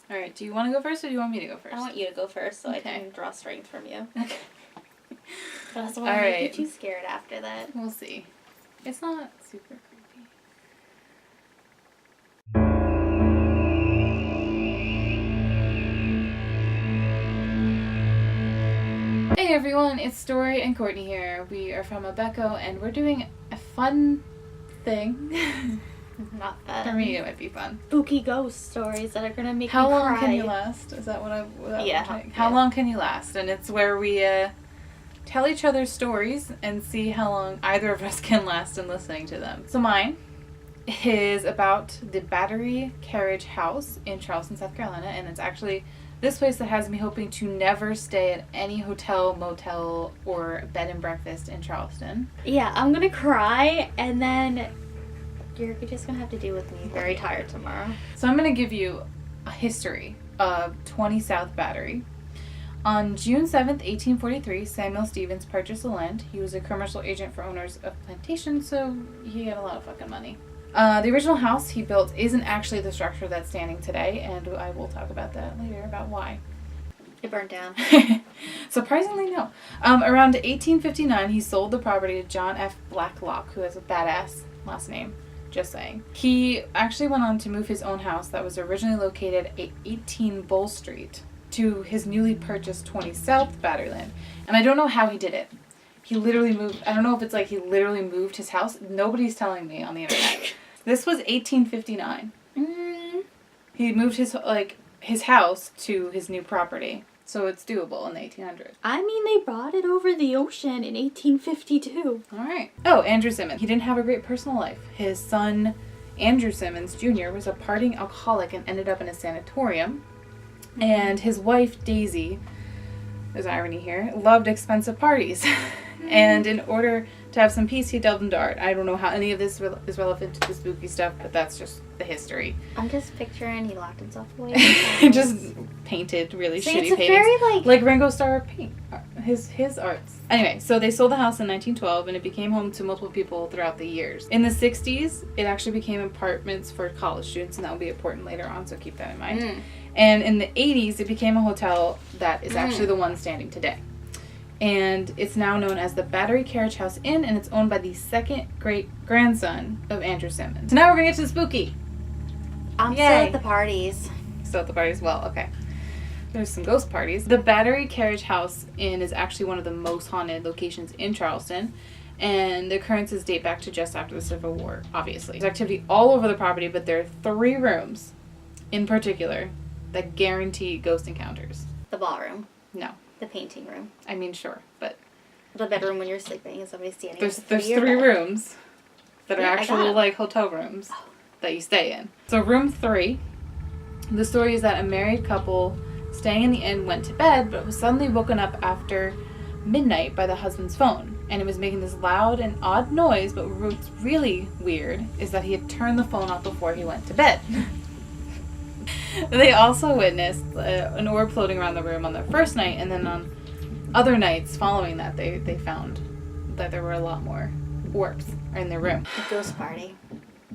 Alright, do you want to go first or do you want me to go first? I want you to go first so I can draw strength from you. Okay. But I also want to make you too scared after that. We'll see. It's not super creepy. Hey everyone, it's Story and Courtney here. We are from Abeco and we're doing a fun thing. Not fun. For me, it might be fun. Spooky ghost stories that are gonna make How me cry. long can you last? Is that what I? How Yeah. long can you last? And it's where we tell each other stories and see how long either of us can last in listening to them. So mine is about the Battery Carriage House in Charleston, South Carolina, and it's actually this place that has me hoping to never stay at any hotel, motel, or bed and breakfast in Charleston. Yeah, I'm gonna cry, and then you're just gonna have to deal with me very tired tomorrow. So I'm gonna give you a history of 20 South Battery. On June 7th, 1843, Samuel Stevens purchased the land. He was a commercial agent for owners of plantations, so he had a lot of fucking money. The original house he built isn't actually the structure that's standing today, and I will talk about that later, about why. It burned down. Surprisingly, no. Around 1859, he sold the property to John F. Blacklock, who has a badass last name. Just saying. He actually went on to move his own house that was originally located at 18 Bull Street to his newly purchased 20 South Battery land. And I don't know how he did it. He literally moved. I don't know if it's like he literally moved his house. Nobody's telling me on the internet. This was 1859. He moved his house to his new property. So it's doable in the 1800s. I mean, they brought it over the ocean in 1852. All right. Oh, Andrew Simmons. He didn't have a great personal life. His son, Andrew Simmons Jr., was a partying alcoholic and ended up in a sanatorium. Mm-hmm. And his wife, Daisy, there's irony here, loved expensive parties. Mm-hmm. And in order to have some peace, he delved into art. I don't know how any of this is relevant to the spooky stuff, but that's just the history. I'm just picturing he locked himself away. Just painted really See, shitty it's paintings. Very like Ringo Starr paint. His arts. Anyway, so they sold the house in 1912 and it became home to multiple people throughout the years. In the 60s, it actually became apartments for college students, and that will be important later on, so keep that in mind. And in the 80s, it became a hotel that is actually the one standing today. And it's now known as the Battery Carriage House Inn, and it's owned by the second great-grandson of Andrew Simmons. So now we're going to get to the spooky. I'm still at the parties. Still at the parties? Well, okay. There's some ghost parties. The Battery Carriage House Inn is actually one of the most haunted locations in Charleston, and the occurrences date back to just after the Civil War, obviously. There's activity all over the property, but there are 3 rooms in particular that guarantee ghost encounters. The ballroom. No. The painting room. I mean, sure, but... The bedroom when you're sleeping and somebody's standing There's at the 3 rooms that are actual, like, hotel rooms that you stay in. So room 3, the story is that a married couple staying in the inn went to bed, but was suddenly woken up after midnight by the husband's phone. And it was making this loud and odd noise, but what's really weird is that he had turned the phone off before he went to bed. They also witnessed an orb floating around the room on the first night, and then on other nights following that, they found that there were a lot more orbs in their room. The ghost party.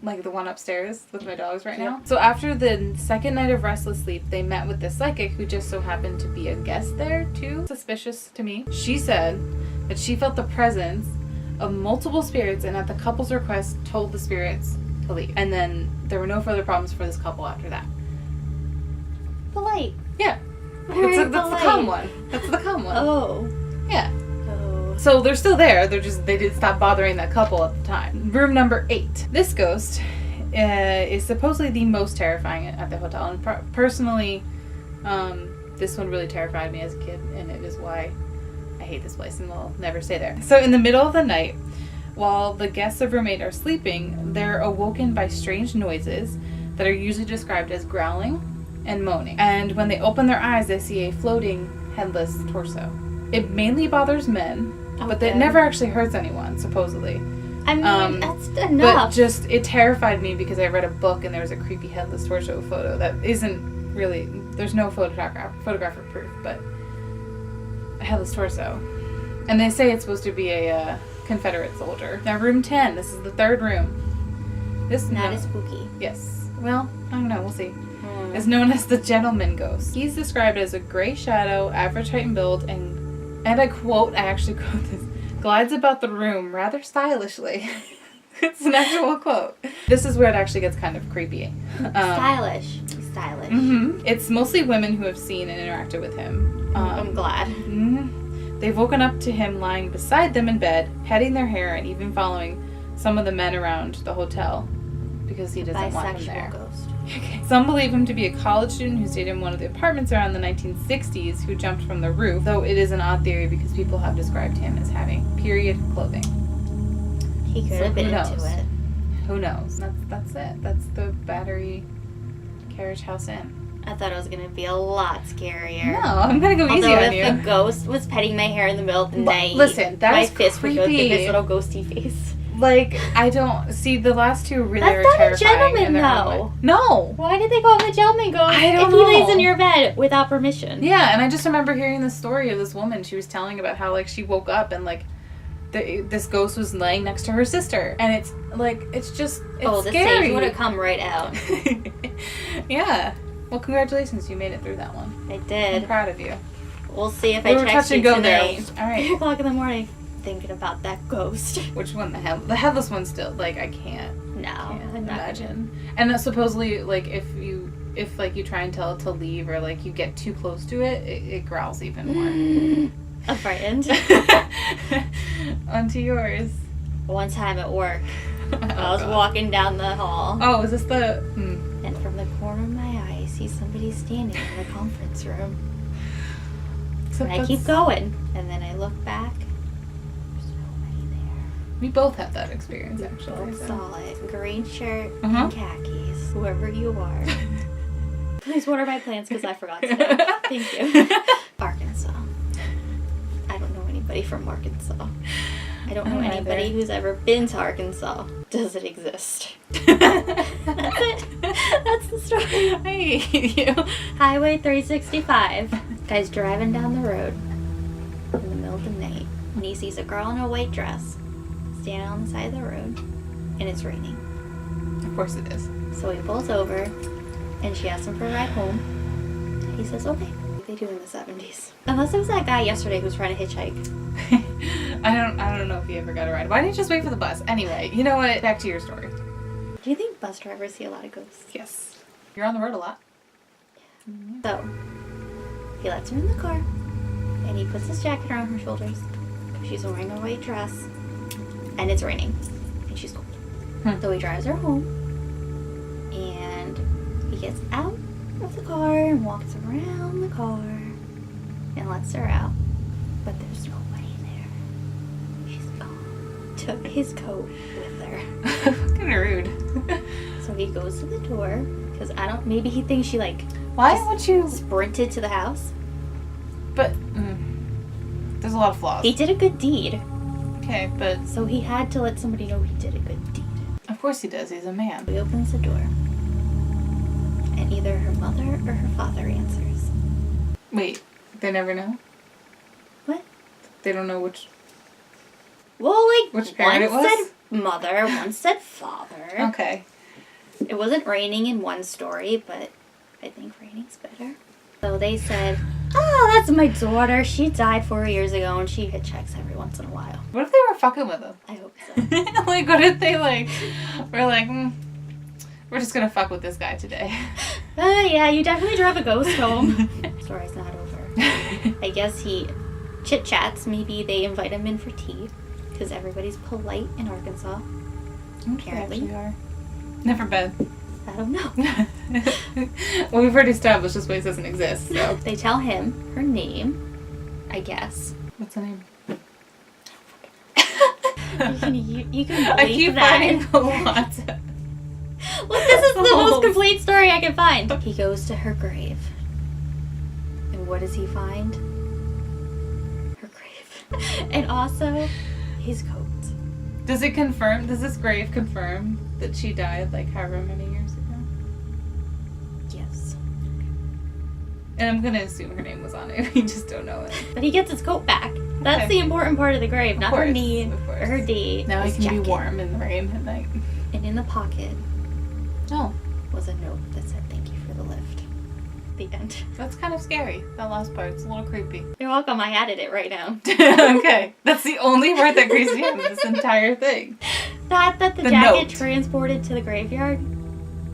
Like the one upstairs with my dogs right now. So after the second night of restless sleep, they met with the psychic, who just so happened to be a guest there too. Suspicious to me. She said that she felt the presence of multiple spirits, and at the couple's request told the spirits to leave. And then there were no further problems for this couple after that. Polite. Yeah. That's the calm one. That's the calm one. Oh. Yeah. So they're still there. They did stop bothering that couple at the time. Room number 8. This ghost is supposedly the most terrifying at the hotel. And personally, this one really terrified me as a kid, and it is why I hate this place and will never stay there. So in the middle of the night, while the guests of room 8 are sleeping, they're awoken by strange noises that are usually described as growling and moaning. And when they open their eyes, they see a floating, headless torso. It mainly bothers men, but it never actually hurts anyone, supposedly. I mean, that's enough. But it terrified me because I read a book and there was a creepy headless torso photo that isn't really, there's no photographic proof, but a headless torso. And they say it's supposed to be a Confederate soldier. Now, room 10, this is the 3rd room. That is spooky. Yes. Well, I don't know, we'll see. is known as the gentleman ghost. He's described as a gray shadow, average height and build, and I quote, I actually quote this, glides about the room rather stylishly. It's an actual quote. This is where it actually gets kind of creepy. Stylish. Stylish. Mm-hmm. It's mostly women who have seen and interacted with him. I'm glad. Mm-hmm. They've woken up to him lying beside them in bed, petting their hair, and even following some of the men around the hotel because he doesn't want them there. Ghost. Okay. Some believe him to be a college student who stayed in one of the apartments around the 1960s who jumped from the roof, though it is an odd theory because people have described him as having period clothing. He could have been into it. Who knows? That's it. That's the Battery Carriage House Inn. I thought it was going to be a lot scarier. No, I'm going to go easy on you. Although if the ghost was petting my hair in the middle of the night, listen, that my is fist would go creepy. through his little ghosty face. Like, I don't... See, the last two really That's are not a terrifying. gentleman, in their own though. way. No! Why did they call him a gentleman ghost I don't if he lays know. in your bed without permission? Yeah, and I just remember hearing the story of this woman. She was telling about how, like, she woke up and, like, this ghost was laying next to her sister. And it's, like, it's just... It's the scary. sage would have come right out. Yeah. Well, congratulations. You made it through that one. I I'm did. proud of you. We'll see if We I were text touch and you go tonight. there. All right. 3 o'clock in the morning. Thinking about that ghost. Which one? The headless one still. Like, I can't. No, Can't I'm not. imagine. And that supposedly, like, if you try and tell it to leave or like you get too close to it, it growls even more. I'm frightened. Onto yours. One time at work, I was walking down the hall, Oh, is this the? and from the corner of my eye, I see somebody standing in the conference room. Except And I keep going, and then I look back. There's nobody there. We both had that experience actually. Both so. saw it. Green shirt Uh-huh. and khakis. Whoever you are. Please water my plants because I forgot today. Thank you. Arkansas. I don't know anybody from Arkansas. I don't know I don't anybody either. who's ever been to Arkansas. Does it exist? That's it. That's the story. I hate you. Highway 365. Guy's driving down the road in the middle of the night, and he sees a girl in a white dress standing on the side of the road, and it's raining. Of course it is. So he pulls over, and she asks him for a ride home. He says, okay. They do in the 70s. Unless it was that guy yesterday who was trying to hitchhike. I don't know if he ever got a ride. Why didn't you just wait for the bus? Anyway, you know what? Back to your story. Do you think bus drivers see a lot of ghosts? Yes. You're on the road a lot. So, he lets her in the car, and he puts his jacket around her shoulders. She's wearing a white dress, and it's raining, and she's cold. So he drives her home, and he gets out of the car and walks around the car and lets her out. But there's nobody there. She's gone. Took his coat with her. Kind of rude. So he goes to the door, because maybe he thinks she Why just would you? sprinted to the house. But there's a lot of flaws. He did a good deed. Okay, but So he had to let somebody know he did a good deed. of course he does. He's a man. He opens the door, and either her mother or her father answers. Wait, they never know? What? They don't know which... Well, Which parent it one was? said mother, one said father. Okay. It wasn't raining in one story, but I think raining's better. So they said, oh, that's my daughter. She died 4 years ago, and she hitchhikes every once in a while. What if they were fucking with him? I hope so. Like, what if they, like, were like, we're just gonna fuck with this guy today. Yeah, you definitely drove a ghost home. Story's not over. I guess he chit-chats. Maybe they invite him in for tea, because everybody's polite in Arkansas. Apparently. They are. Never been. I don't know. Well, we've already established this place doesn't exist, so. They tell him her name, I guess. What's the name? You can I believe keep that. finding a lot. Look, this is the most complete story I can find. He goes to her grave. And what does he find? Her grave. And also, his coat. Does this grave confirm that she died like however many years ago? Yes. And I'm gonna assume her name was on it. We just don't know it. But he gets his coat back. That's Okay. the important part of the grave, not her course, name of or course. her date. Now he his can jacket. be warm in the rain at night. And in the pocket Oh. was a note that said, thank you for the lift. The end. That's kind of scary. That last part's a little creepy. You're welcome. I added it right now. Okay. That's the only part that creeps me out in this entire thing. That the jacket note. transported to the graveyard.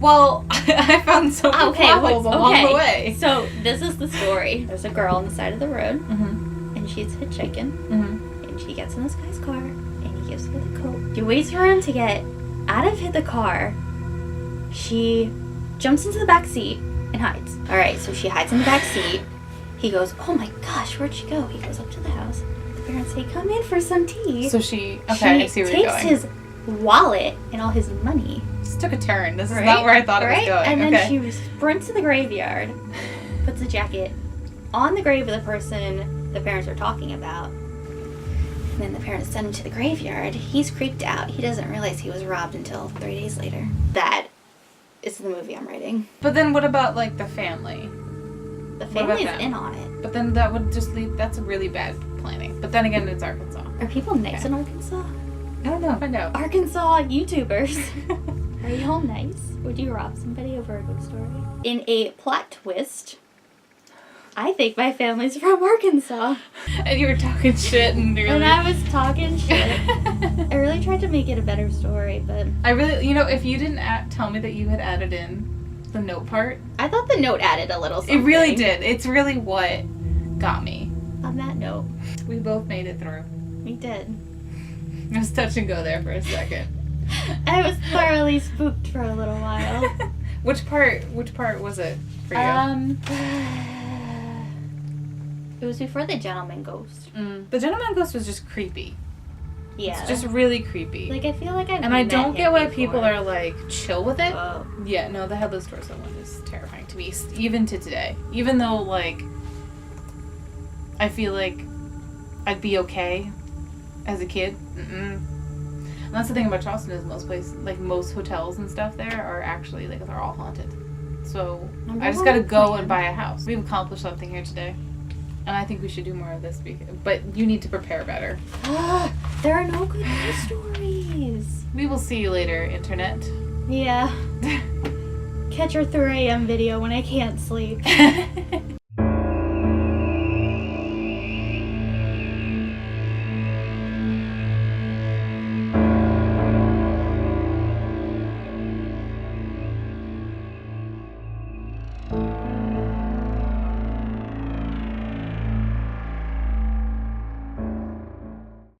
Well, I found some plot holes along the way. So this is the story. There's a girl on the side of the road, Mm-hmm. and she's hitchhiking, Mm-hmm. and she gets in this guy's car, and he gives her the coat. She waits for him to get out of the car. She jumps into the back seat and hides. All right, so she hides in the back seat. He goes, "Oh my gosh, where'd she go?" He goes up to the house. The parents say, "Come in for some tea." So she... Okay, I see where you're going. She takes his wallet and all his money. This took a turn. This is Right? not where I thought it was Right? going. And okay. then she sprints to the graveyard, puts the jacket on the grave of the person the parents are talking about. And then the parents send him to the graveyard. He's creeped out. He doesn't realize he was robbed until 3 days later. That is the movie I'm writing. But then what about, like, the family? The What about family's them? in on it. But then that would just leave... That's really bad planning. But then again, it's Arkansas. Are people nice in Arkansas? I don't know. Find out. Arkansas YouTubers. Are you all nice? Would you rob somebody over a good story? In a plot twist, I think my family's from Arkansas. And you were talking shit and really... And I was talking shit. I really tried to make it a better story, but I really... You know, if you didn't tell me that you had added in the note part... I thought the note added a little something. It really did. It's really what got me. On that note, We both made it through. we did. It was touch and go there for a second. I was thoroughly spooked for a little while. Which part was it for you? It was before the gentleman ghost. The gentleman ghost was just creepy. Yeah. It's just really creepy. like I feel like I've and I met don't him get why before. people are like chill with it. Oh. Yeah, no, the headless torso one is terrifying to me, even to today. Even though, like, I feel like I'd be okay as a kid. And that's the thing about Charleston is most hotels and stuff there are actually, like, they're all haunted. So Number I just one gotta go plan. and buy a house. We've accomplished something here today. And I think we should do more of this, but you need to prepare better. There are no good news stories. We will see you later, internet. Yeah. Catch your 3 a.m. video when I can't sleep.